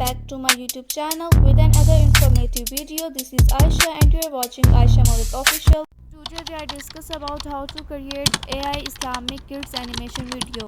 back to my YouTube channel with another informative video. This is Aisha and you are watching Aisha Malik Official. Today we are discuss about how to create AI Islamic Kids animation video.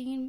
3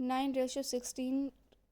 9:16